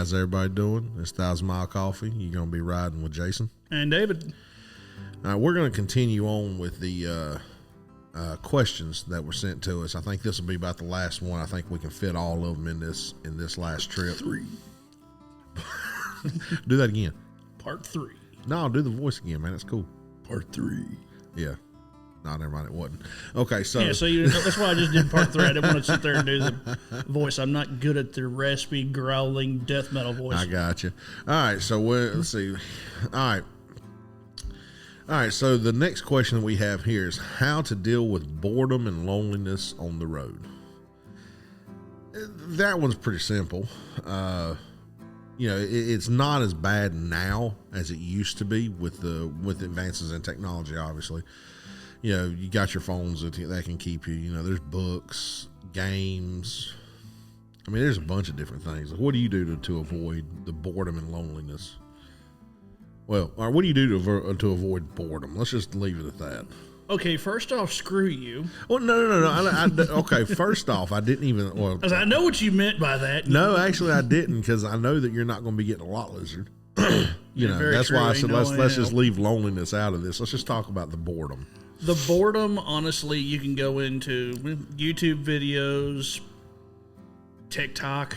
How's everybody doing? It's 1,000 Mile Coffee. You're going to be riding with Jason. And David. All right, we're going to continue on with the questions that were sent to us. I think this will be about the last one. I think we can fit all of them in this last trip. 3. Do that again. Part 3. No, do the voice again, man. It's cool. Part 3. Yeah. No, never mind. It wasn't. Okay, so. Yeah, so that's why I just did part 3. I didn't want to sit there and do the voice. I'm not good at the raspy, growling death metal voice. I got you. All right, so let's see. All right, so the next question that we have here is how to deal with boredom and loneliness on the road. That one's pretty simple. It's not as bad now as it used to be with advances in technology, obviously. You got your phones that can keep you. There's books, games. I mean, there's a bunch of different things. What do you do to avoid the boredom and loneliness? Well, all right, what do you do to avoid boredom? Let's just leave it at that. Okay, first off, screw you. Well, no. Okay, first off, I didn't even. Well, I know what you meant by that. No, actually, I didn't, because I know that you're not going to be getting a lot lizard. That's why I said let's just leave loneliness out of this. Let's just talk about the boredom. The boredom, honestly, you can go into YouTube videos, TikTok,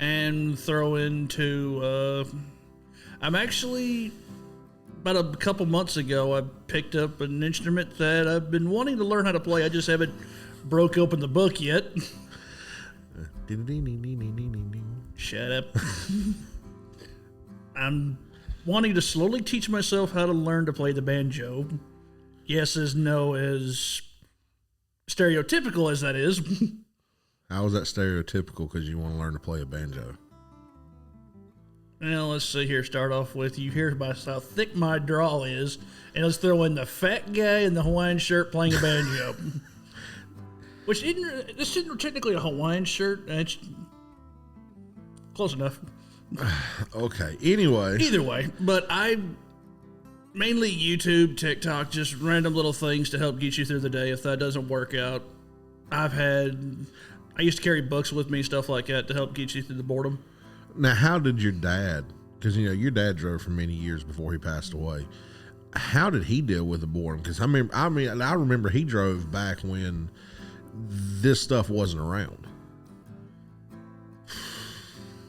and throw into. I'm actually, about a couple months ago, I picked up an instrument that I've been wanting to learn how to play. I just haven't broke open the book yet. Shut up. I'm wanting to slowly teach myself how to learn to play the banjo. Yes as no as stereotypical as that is. How is that stereotypical because you want to learn to play a banjo? Well, let's see here. Start off with, you hear about how thick my drawl is, and let's throw in the fat guy in the Hawaiian shirt playing a banjo. Which this isn't technically a Hawaiian shirt. It's close enough. Okay. Anyway. Either way, but I mainly YouTube, TikTok, just random little things to help get you through the day. If that doesn't work out, I used to carry books with me, stuff like that, to help get you through the boredom. Now, how did your dad, because, your dad drove for many years before he passed away. How did he deal with the boredom? Because, I remember he drove back when this stuff wasn't around.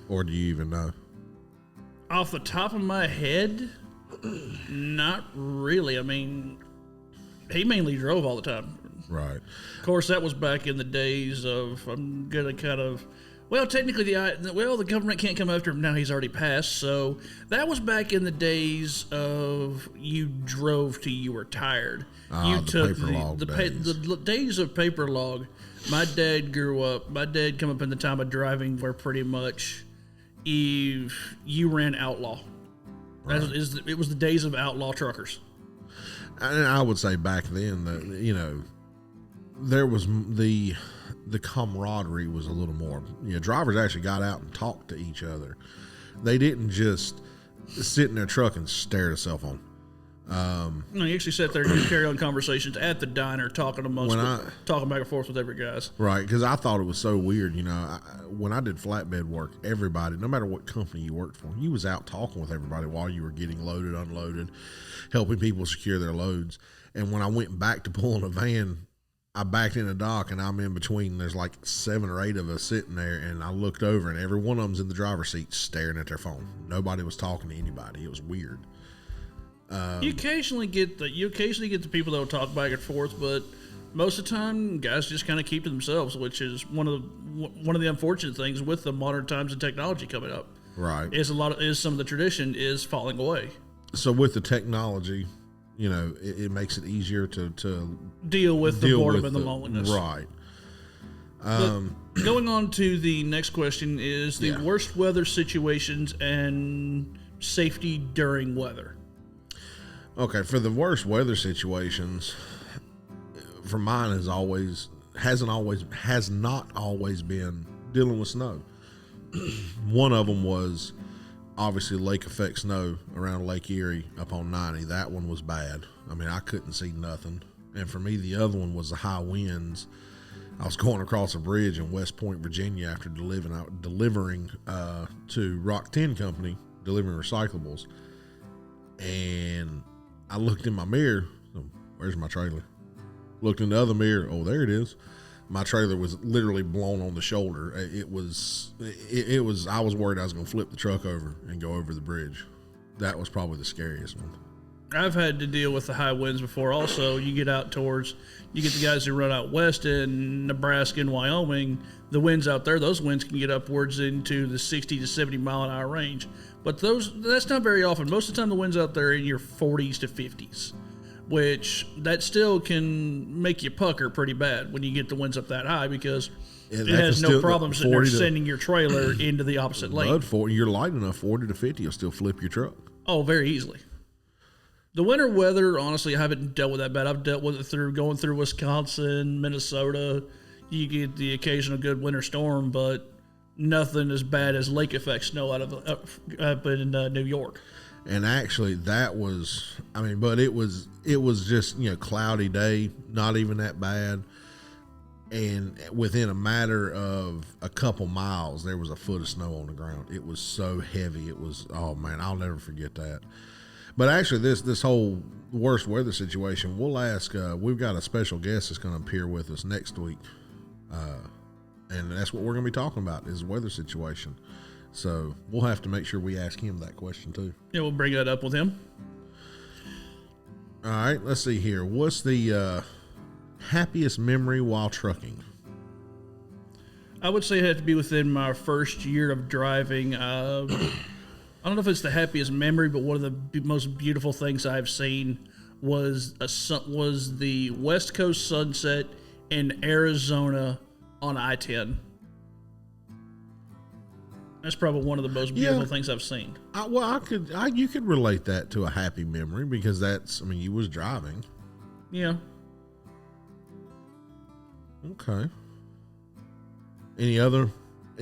Or do you even know? Off the top of my head, not really. I mean, he mainly drove all the time. Right. Of course, that was back in the days of, I'm going to kind of, well, technically, the government can't come after him now. He's already passed. So that was back in the days of you drove till you were tired. You took the days of paper log. My dad grew up. My dad come up in the time of driving where pretty much you ran outlaw. Right. It was the days of outlaw truckers. And I would say back then that there was the camaraderie was a little more. Drivers actually got out and talked to each other. They didn't just sit in their truck and stare at a cell phone. No, you actually sat there and carry on conversations at the diner, talking back and forth with every guys. Right, because I thought it was so weird. When I did flatbed work, everybody, no matter what company you worked for, you was out talking with everybody while you were getting loaded, unloaded, helping people secure their loads. And when I went back to pulling a van, I backed in a dock, and I'm in between. There's like 7 or 8 of us sitting there, and I looked over, and every one of them's in the driver's seat staring at their phone. Nobody was talking to anybody. It was weird. You occasionally get the people that will talk back and forth, but most of the time, guys just kind of keep to themselves, which is one of the unfortunate things with the modern times and technology coming up. Right, is some of the tradition is falling away. So with the technology, it makes it easier to deal with the boredom and the loneliness. Right. Going on to the next question is the worst weather situations and safety during weather. Okay, for the worst weather situations, for mine has not always been dealing with snow. One of them was obviously lake effect snow around Lake Erie up on 90. That one was bad. I mean, I couldn't see nothing. And for me, the other one was the high winds I was going across a bridge in West Point, Virginia after delivering to Rock 10 Company, delivering recyclables. And I looked in my mirror. Oh, where's my trailer? Looked in the other mirror. Oh, there it is. My trailer was literally blown on the shoulder. It was, I was worried I was going to flip the truck over and go over the bridge. That was probably the scariest one. I've had to deal with the high winds before. Also, you get the guys who run out west in Nebraska and Wyoming. The winds out there, those winds can get upwards into the 60 to 70 mile an hour range. But that's not very often. Most of the time, the winds out there are in your 40s to 50s, which that still can make you pucker pretty bad when you get the winds up that high, because it has no problem sitting there sending your trailer into the opposite lane. You're light enough, 40 to 50, you'll still flip your truck. Oh, very easily. The winter weather, honestly, I haven't dealt with that bad. I've dealt with it going through Wisconsin, Minnesota. You get the occasional good winter storm, but nothing as bad as lake effect snow up in New York. And actually, that was, but it was just, cloudy day, not even that bad. And within a matter of a couple miles, there was a foot of snow on the ground. It was so heavy. It was, oh man, I'll never forget that. But actually, this whole worst weather situation, we'll ask, we've got a special guest that's going to appear with us next week. And that's what we're going to be talking about, is the weather situation. So we'll have to make sure we ask him that question too. Yeah, we'll bring that up with him. All right, let's see here. What's the happiest memory while trucking? I would say it had to be within my first year of driving. I don't know if it's the happiest memory, but one of the most beautiful things I've seen was the West Coast sunset in Arizona on I-10. That's probably one of the most beautiful things I've seen. You could relate that to a happy memory, because you was driving. Yeah. Okay. Any other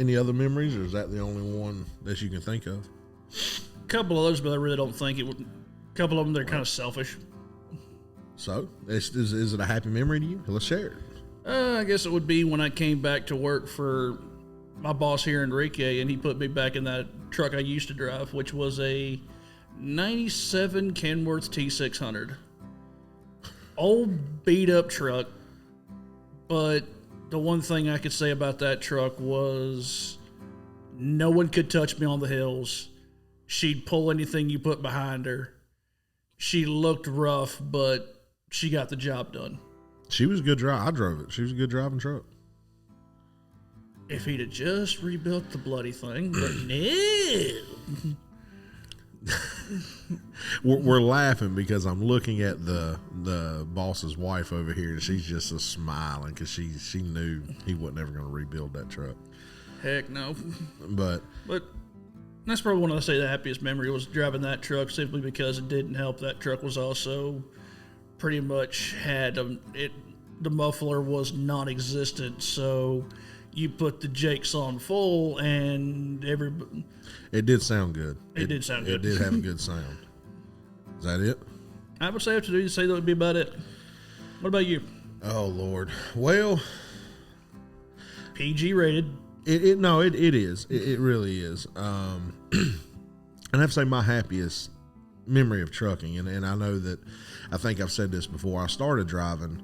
memories, or is that the only one that you can think of? A couple of those, but I really don't think it would. A couple of them, they're kind of selfish. So, is it a happy memory to you? Let's share it. I guess it would be when I came back to work for my boss here, Enrique, and he put me back in that truck I used to drive, which was a 97 Kenworth T600. Old beat up truck, but the one thing I could say about that truck was no one could touch me on the hills. She'd pull anything you put behind her. She looked rough, but she got the job done. She was a good driver. I drove it. She was a good driving truck. If he'd have just rebuilt the bloody thing, but no. We're laughing because I'm looking at the boss's wife over here, and she's just smiling because she knew he wasn't ever going to rebuild that truck. Heck no. But that's probably one of the happiest memory was driving that truck, simply because it didn't help. That truck was also pretty much the muffler was non-existent, so you put the Jakes on full, and it did sound good. It did sound good. It did have a good sound. Is that it? I would say that would be about it. What about you? Oh Lord. Well, PG rated. It is. It really is. And I have to say my happiest memory of trucking, and I know that I think I've said this before. I started driving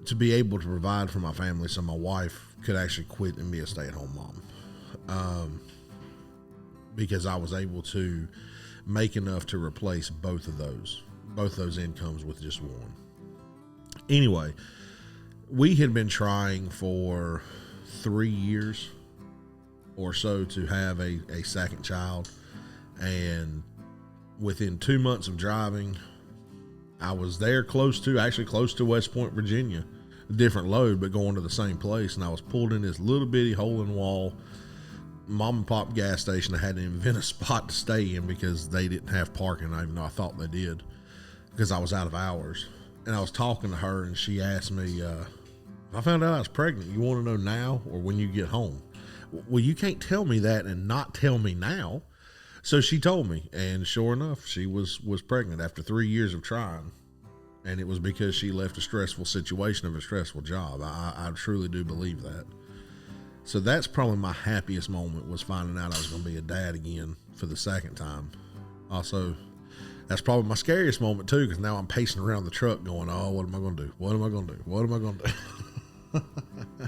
to be able to provide for my family, so my wife could actually quit and be a stay-at-home mom. Because I was able to make enough to replace both those incomes with just one. Anyway, we had been trying for 3 years or so to have a second child, and within 2 months of driving, I was there close to West Point, Virginia, a different load, but going to the same place. And I was pulled in this little bitty hole in the wall mom and pop gas station. I had to invent a spot to stay in because they didn't have parking, even though I thought they did, because I was out of hours. And I was talking to her, and she asked me, I found out I was pregnant. You want to know now or when you get home? Well, you can't tell me that and not tell me now. So she told me, and sure enough, she was pregnant after 3 years of trying. and it was because she left a stressful situation of a stressful job. I truly do believe that. So that's probably my happiest moment, was finding out I was going to be a dad again for the second time. Also, that's probably my scariest moment too, because now I'm pacing around the truck going, oh, what am I going to do? What am I going to do? What am I going to do?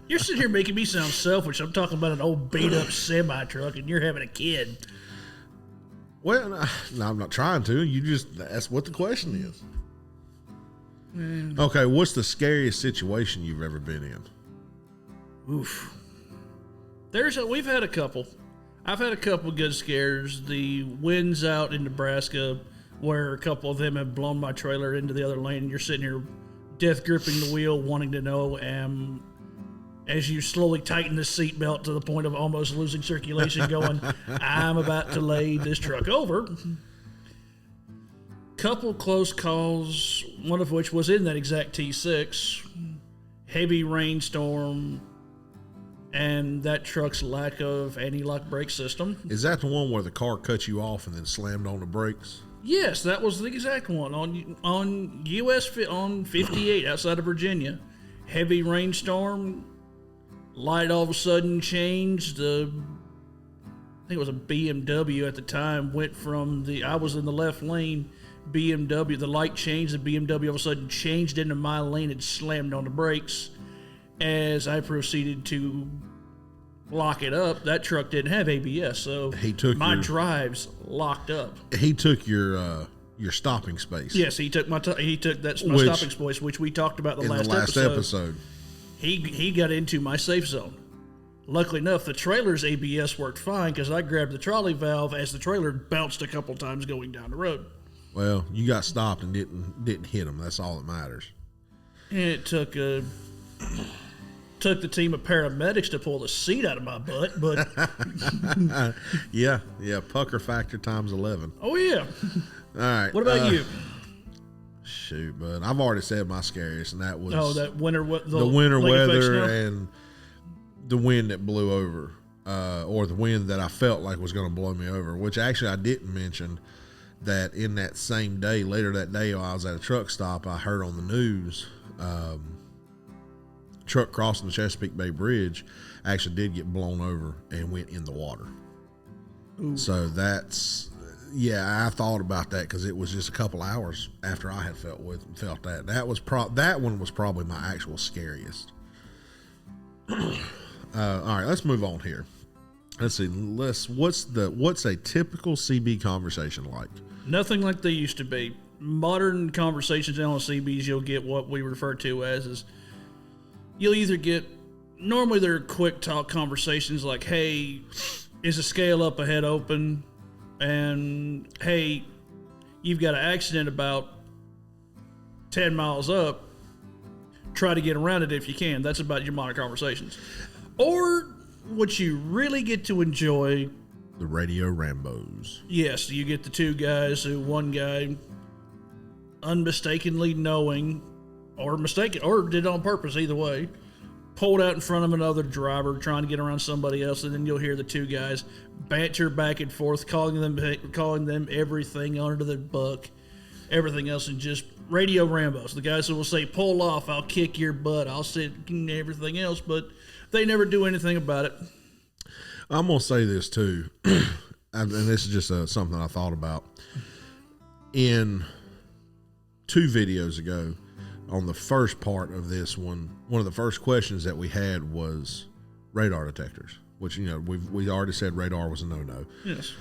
You're sitting here making me sound selfish. I'm talking about an old beat up semi truck and you're having a kid. Well, no, I'm not trying to. That's what the question is. Okay, what's the scariest situation you've ever been in? Oof. We've had a couple. I've had a couple good scares. The winds out in Nebraska, where a couple of them have blown my trailer into the other lane, and you're sitting here death gripping the wheel, wanting to know, as you slowly tighten the seatbelt to the point of almost losing circulation, going, I'm about to lay this truck over. Couple close calls, one of which was in that exact T6, heavy rainstorm, and that truck's lack of anti-lock brake system. Is that the one where the car cut you off and then slammed on the brakes? Yes, that was the exact one on US on 58 outside of Virginia. Heavy rainstorm, light all of a sudden changed. I think it was a BMW at the time, went from I was in the left lane. BMW, the light changed, the BMW all of a sudden changed into my lane and slammed on the brakes. As I proceeded to lock it up, that truck didn't have ABS, so my drives locked up. He took your stopping space. Yes, he took my stopping space, which we talked about in the last episode. He got into my safe zone. Luckily enough, the trailer's ABS worked fine because I grabbed the trolley valve as the trailer bounced a couple times going down the road. Well, you got stopped and didn't hit him. That's all that matters. And it took the team of paramedics to pull the seat out of my butt, but yeah, pucker factor times 11. Oh yeah. All right. What about you? Shoot, bud. I've already said my scariest, and that was that winter the winter weather and the wind that blew over, or the wind that I felt like was going to blow me over. Which actually I didn't mention that in that same day, later that day, while I was at a truck stop, I heard on the news. Truck crossing the Chesapeake Bay Bridge actually did get blown over and went in the water. Ooh. So I thought about that because it was just a couple hours after I had felt that. That one was probably my actual scariest. All right, let's move on here. Let's see. What's a typical CB conversation like? Nothing like they used to be. Modern conversations now on CBs, you'll get what we refer to as you'll either get, normally they're quick talk conversations like, hey, is the scale up ahead open? And hey, you've got an accident about 10 miles up. Try to get around it if you can. That's about your modern conversations. Or what you really get to enjoy, the radio Rambos. Yes, you get the two guys one guy unmistakably knowing or mistaken or did it on purpose, either way, pulled out in front of another driver trying to get around somebody else, and then you'll hear the two guys banter back and forth, calling them everything under the buck, everything else, and just radio Rambos. The guys who will say, pull off, I'll kick your butt, I'll sit and everything else, but they never do anything about it. I'm going to say this too, and this is just something I thought about. In 2 videos ago, on the first part of this one of the first questions that we had was radar detectors, which, we already said radar was a no-no. Yes.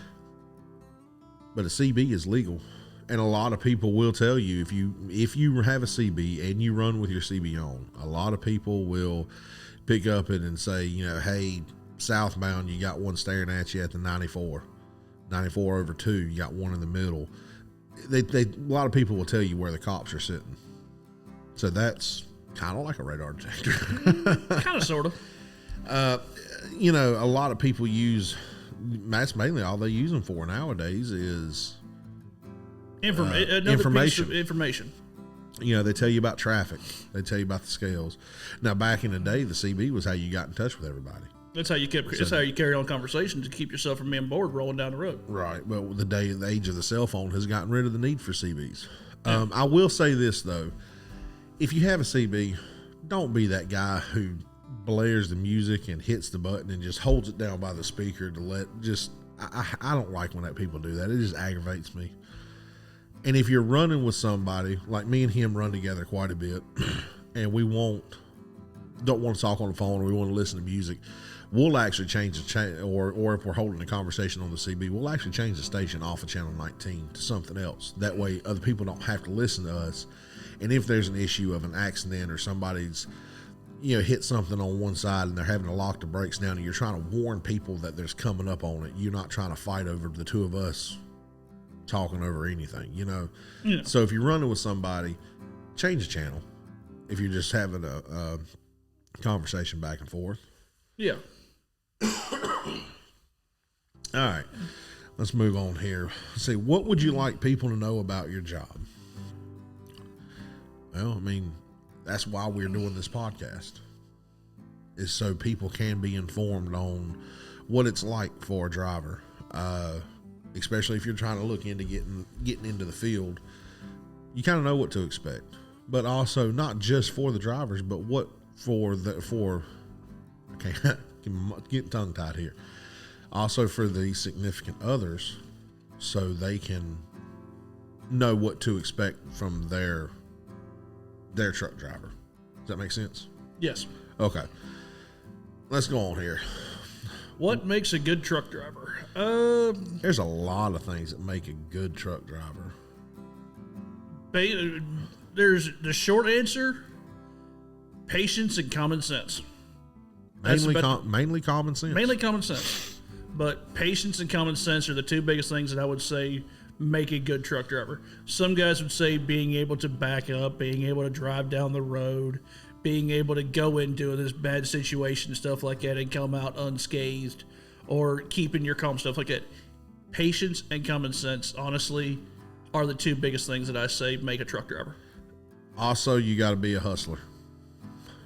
But a CB is legal. And a lot of people will tell you, if you have a CB and you run with your CB on, a lot of people will pick up it and say, hey, southbound, you got one staring at you at the 94 over 2, you got one in the middle. A lot of people will tell you where the cops are sitting. So that's kind of like a radar detector. Kind of, sort of. A lot of people that's mainly all they use them for nowadays is information. Piece of information. They tell you about traffic. They tell you about the scales. Now, back in the day, the CB was how you got in touch with everybody. That's how you carry on conversations to keep yourself from being bored rolling down the road. Right. Well, the age of the cell phone has gotten rid of the need for CBs. I will say this, though. if you have a CB, don't be that guy who blares the music and hits the button and just holds it down by the speaker to let just. I don't like when that people do that. It just aggravates me. And if you're running with somebody, like me and him run together quite a bit, and we don't want to talk on the phone or we want to listen to music, we'll actually change or if we're holding a conversation on the CB, we'll actually change the station off of channel 19 to something else. That way other people don't have to listen to us. And if there's an issue of an accident or somebody's hit something on one side and they're having to lock the brakes down and you're trying to warn people that there's coming up on it, you're not trying to fight over the two of us talking over anything, Yeah. So if you're running with somebody, change the channel. If you're just having a conversation back and forth. Yeah. All right, let's move on here. Let's see, what would you like people to know about your job? Well, I mean, that's why we're doing this podcast, is so people can be informed on what it's like for a driver, especially if you're trying to look into getting into the field. You kind of know what to expect, but also not just for the drivers, but what I can't get tongue tied here. Also for the significant others, so they can know what to expect from their truck driver. Does that make sense? Yes. Okay. Let's go on here. What makes a good truck driver? There's a lot of things that make a good truck driver. There's the short answer: patience and common sense. Mainly common sense. Mainly common sense. But patience and common sense are the two biggest things that I would say make a good truck driver. Some guys would say being able to back up, being able to drive down the road, being able to go into this bad situation, stuff like that, and come out unscathed, or keeping your calm, stuff like that. Patience and common sense, honestly, are the two biggest things that I say make a truck driver. Also, you got to be a hustler.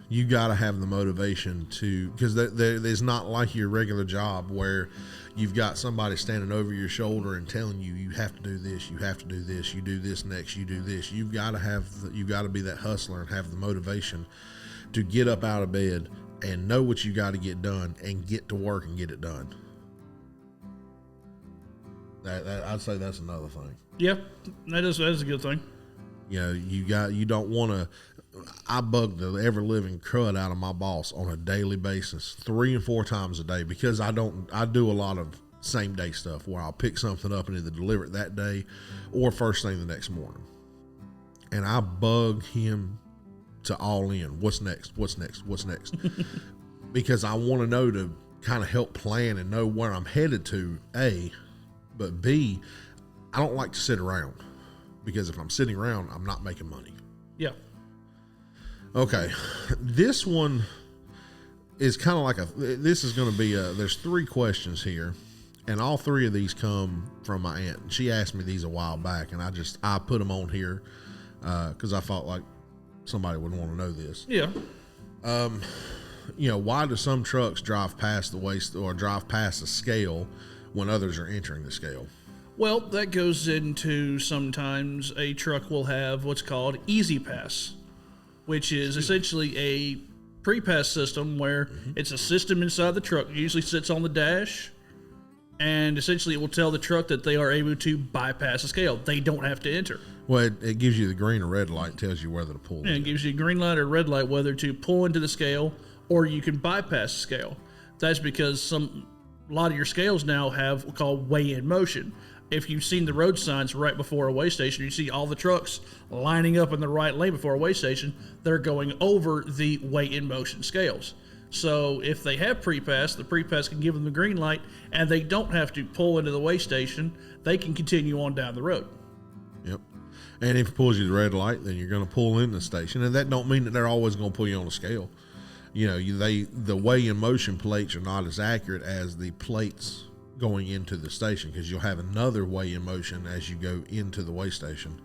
You got to have the motivation to, because there's not like your regular job where you've got somebody standing over your shoulder and telling you, you have to do this, you have to do this, you do this next, you do this. You've got to be that hustler and have the motivation to get up out of bed and know what you got to get done and get to work and get it done. I'd say that's another thing. Yeah, that is a good thing. You don't want to. I bug the ever living crud out of my boss on a daily basis, 3 and 4 times a day, because I do a lot of same day stuff where I'll pick something up and either deliver it that day or first thing the next morning. And I bug him to all in. What's next? Because I want to know to kind of help plan and know where I'm headed to, A, but B, I don't like to sit around, because if I'm sitting around, I'm not making money. Yeah. Okay, this one is kind of like this is going to be there's 3 questions here, and all 3 of these come from my aunt. She asked me these a while back, and I put them on here because I felt like somebody would want to know this. Yeah. Why do some trucks drive past the waste or drive past the scale when others are entering the scale? Well, that goes into sometimes a truck will have what's called Easy Pass, which is essentially a pre-pass system where it's a system inside the truck. It usually sits on the dash, and essentially it will tell the truck that they are able to bypass the scale. They don't have to enter. Well, it gives you the green or red light, tells you whether to pull. And it gives you a green light or red light whether to pull into the scale or you can bypass the scale. That's because a lot of your scales now have what's called weigh-in motion. If you've seen the road signs right before a weigh station, you see all the trucks lining up in the right lane before a weigh station. They're going over the weigh-in motion scales. So if they have pre-pass, the pre-pass can give them the green light, and they don't have to pull into the weigh station. They can continue on down the road. Yep. And if it pulls you the red light, then you're going to pull in the station. And that don't mean that they're always going to pull you on the scale. The weigh-in motion plates are not as accurate as the plates going into the station, because you'll have another weigh-in motion as you go into the weigh station,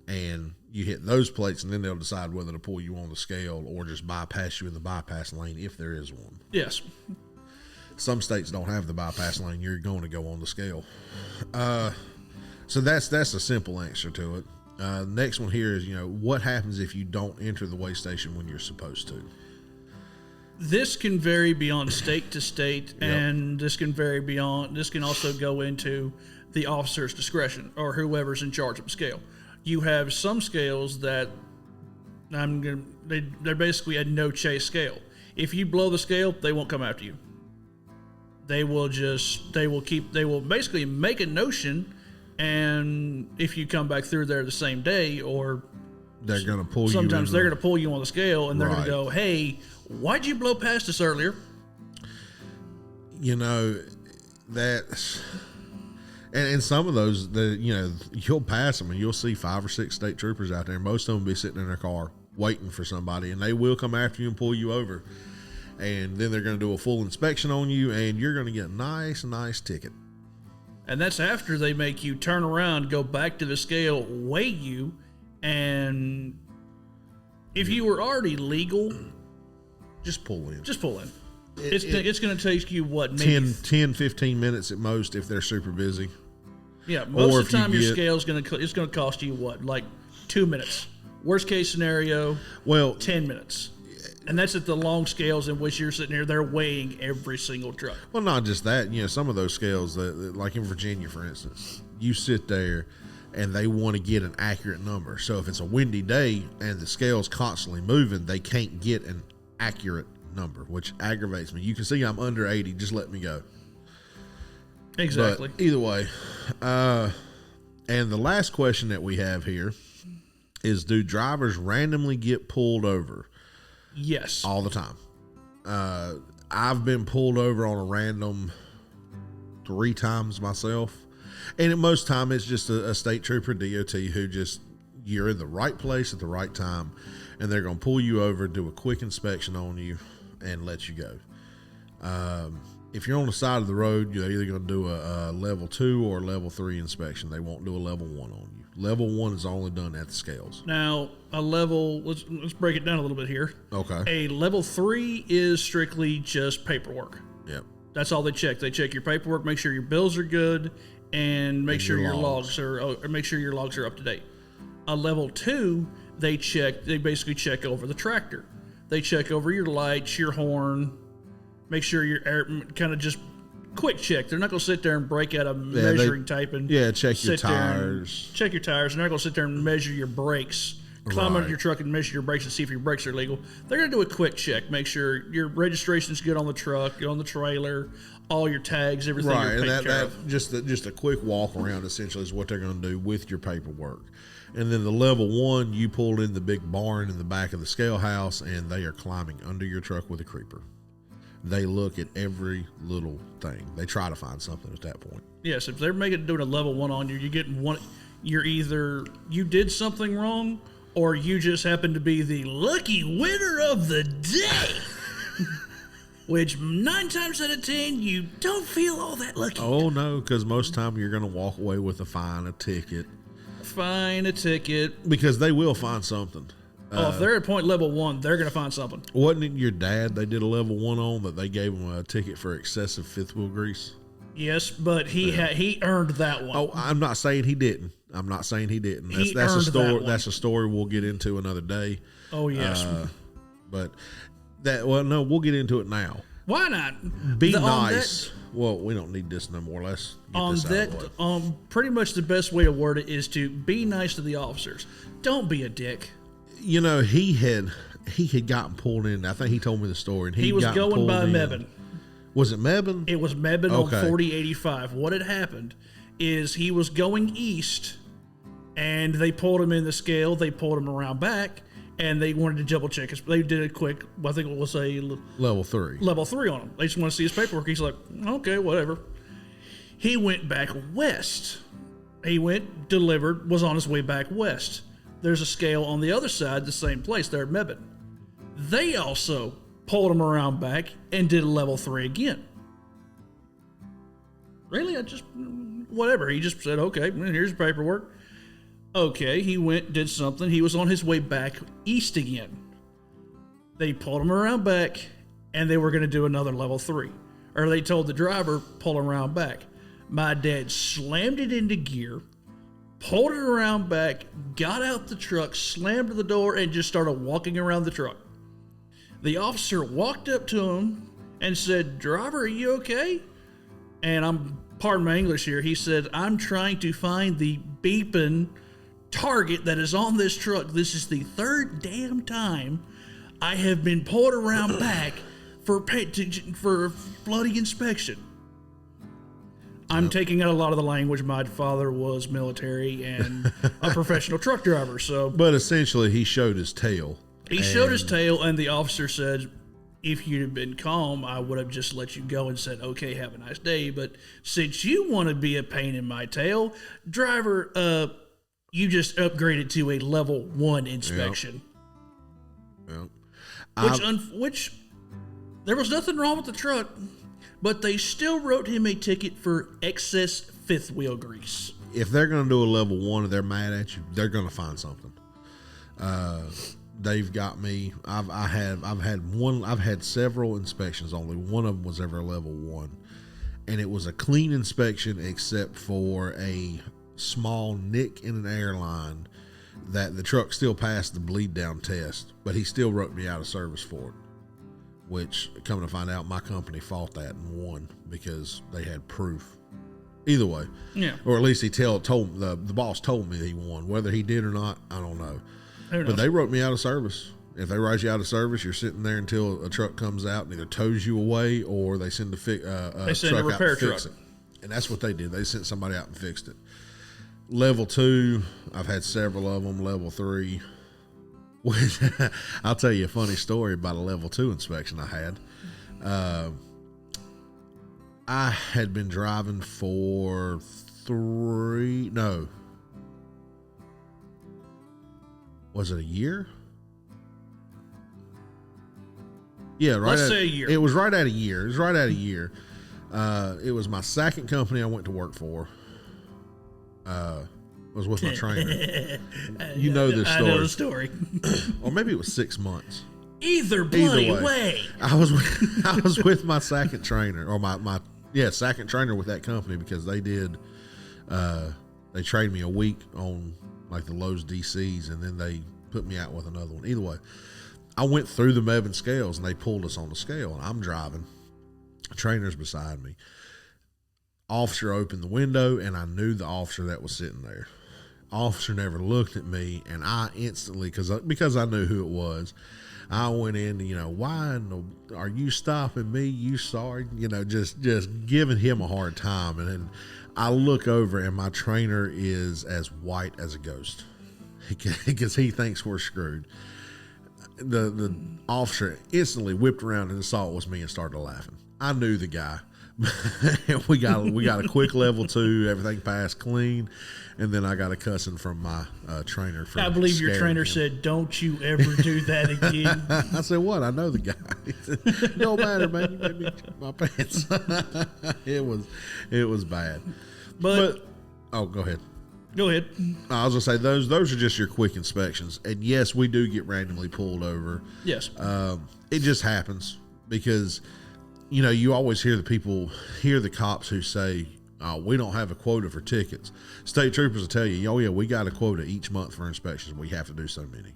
and you hit those plates, and then they'll decide whether to pull you on the scale or just bypass you in the bypass lane if there is one. Yes. Some states don't have the bypass lane. You're going to go on the scale. So that's a simple answer to it. Next one here is, what happens if you don't enter the weigh station when you're supposed to? This can vary beyond state to state, and this can also go into the officer's discretion or whoever's in charge of the scale. You have some scales that they're basically a no chase scale. If you blow the scale, they won't come after you. They will basically make a notion, and if you come back through there the same day, or they're going to pull you. Sometimes they're going to pull you on the scale, and they're going Right. to go, "Hey, why'd you blow past us earlier?" That's, and some of those, you'll pass them and you'll see 5 or 6 state troopers out there, and most of them will be sitting in their car waiting for somebody, and they will come after you and pull you over. And then they're going to do a full inspection on you, and you're going to get a nice ticket. And that's after they make you turn around, go back to the scale, weigh you, and if you were already legal, Just pull in. It's going to take you, maybe 10, 15 minutes at most if they're super busy. Yeah, most Or of the time your get- scale's going to cost you like 2 minutes. Worst case scenario, 10 minutes. And that's at the long scales in which you're sitting here, they're weighing every single truck. Well, not just that. Some of those scales, that like in Virginia, for instance, you sit there and they want to get an accurate number. So if it's a windy day and the scale's constantly moving, they can't get an accurate number, which aggravates me. You can see I'm under 80. Just let me go. Exactly. But either way. And the last question that we have here is, do drivers randomly get pulled over? Yes. All the time. I've been pulled over on a random 3 times myself. And at most time, it's just a state trooper, DOT, who you're in the right place at the right time, and they're going to pull you over, do a quick inspection on you, and let you go. If you're on the side of the road, you're either going to do a level 2 or level 3 inspection. They won't do a level 1 on you. Level 1 is only done at the scales. Now, let's break it down a little bit here. Okay. A level 3 is strictly just paperwork. Yep. That's all they check. They check your paperwork, make sure your bills are good, and make sure your logs are up to date. A level 2, they basically check over the tractor. They check over your lights, your horn, make sure your air, kind of just quick check. They're not going to sit there and break out a measuring tape and check your tires. Check your tires. They're not going to sit there and measure your brakes. Climb under your truck and measure your brakes and see if your brakes are legal. They're going to do a quick check, make sure your registration's good on the truck, on the trailer, all your tags, everything. Right, you're and taken care of. just a quick walk around essentially is what they're going to do with your paperwork. And then the level 1, you pull in the big barn in the back of the scale house, and they are climbing under your truck with a creeper. They look at every little thing. They try to find something at that point. Yes, if they're doing a level 1 on you, you're getting one. You're either you did something wrong, or you just happen to be the lucky winner of the day. Which 9 times out of 10, you don't feel all that lucky. Oh no, because most time you're going to walk away with a fine, a ticket. Because they will find something. If they're at point level 1, they're going to find something. Wasn't it your dad they did a level 1 on that they gave him a ticket for excessive fifth wheel grease? Yes, but he earned that one. Oh, I'm not saying he didn't. That's a story. That's a story we'll get into another day. Oh yes. We'll get into it now. Why not? Be nice. Well, we don't need this no more. Let's get this out of the way. Pretty much the best way to word it is to be nice to the officers. Don't be a dick. He had gotten pulled in. I think he told me the story. And he was going by Mebane. Was it Mebane? It was Mebane on 4085. What had happened is he was going east, and they pulled him in the scale. They pulled him around back, and they wanted to double check. They did a quick, I think it was a level 3 on him. They just want to see his paperwork. He's like, okay, whatever. He went back west. He went, delivered, was on his way back west. There's a scale on the other side, the same place there at Mebane. They also pulled him around back and did a level 3 again. Really? Whatever. He just said, okay, here's your paperwork. Okay, he went, did something. He was on his way back east again. They pulled him around back, and they were going to do another level 3. Or they told the driver, pull him around back. My dad slammed it into gear, pulled it around back, got out the truck, slammed the door, and just started walking around the truck. The officer walked up to him and said, "Driver, are you okay?" And pardon my English here, he said, "I'm trying to find the beeping target that is on this truck. This is the third damn time I have been pulled around back for bloody inspection." I'm taking out a lot of the language. My father was military and a professional truck driver, so. But essentially, he showed his tail. He showed his tail, and the officer said, "If you'd have been calm, I would have just let you go and said, okay, have a nice day. But since you want to be a pain in my tail, driver, you just upgraded to a level 1 inspection." Yep. Which there was nothing wrong with the truck, but they still wrote him a ticket for excess fifth wheel grease. If they're going to do a level 1 and they're mad at you, they're going to find something. They've got me. I've had several inspections. Only one of them was ever a level 1, and it was a clean inspection except for a small nick in an airline that the truck still passed the bleed down test, but he still wrote me out of service for it. Which, coming to find out, my company fought that and won because they had proof. Either way, yeah. Or at least the boss told me that he won. Whether he did or not, I don't know. But they wrote me out of service. If they write you out of service, you're sitting there until a truck comes out and either tows you away or they send a repair truck. It. And that's what they did. They sent somebody out and fixed it. Level 2, I've had several of them. Level 3. I'll tell you a funny story about a level 2 inspection I had. I had been driving for was it a year? Yeah, right. Let's say a year. It was right at a year. It was my second company I went to work for. Was with my trainer. You know this story. I know the story. Or maybe it was 6 months. Either way. I was with my second trainer, or my second trainer with that company, because they trained me a week on like the Lowe's DCs, and then they put me out with another one. Either way, I went through the Mebane scales, and they pulled us on the scale, and I'm driving. Trainer's beside me. Officer opened the window, and I knew the officer that was sitting there. Officer never looked at me, and I instantly, because I knew who it was, I went in, why are you stopping me? You sorry? Just giving him a hard time. And then I look over, and my trainer is as white as a ghost because he thinks we're screwed. The officer instantly whipped around and saw it was me and started laughing. I knew the guy. we got a quick level 2, everything passed clean, and then I got a cussing from my trainer. For I believe your trainer said, "Don't you ever do that again." I said, "What? I know the guy." He said, "No matter, man. You made me shit my pants." It was bad. But oh, go ahead. Go ahead. I was gonna say those are just your quick inspections, and yes, we do get randomly pulled over. Yes. It just happens because. You always hear the cops who say, "Oh, we don't have a quota for tickets." State troopers will tell you, "Oh yeah, we got a quota each month for inspections. We have to do so many."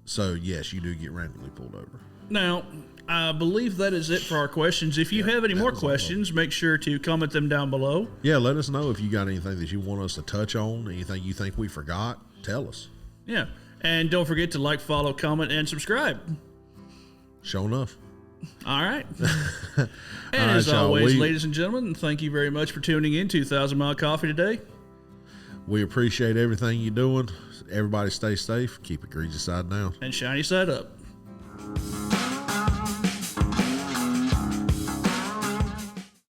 So yes, you do get randomly pulled over. Now, I believe that is it for our questions. If you have any more questions, make sure to comment them down below. Yeah, let us know if you got anything that you want us to touch on, anything you think we forgot. Tell us. Yeah, and don't forget to like, follow, comment, and subscribe. Sure enough. All right. And as always, ladies and gentlemen, thank you very much for tuning in to 1000 Mile Coffee today. We appreciate everything you're doing. Everybody stay safe. Keep it greasy side down. And shiny side up.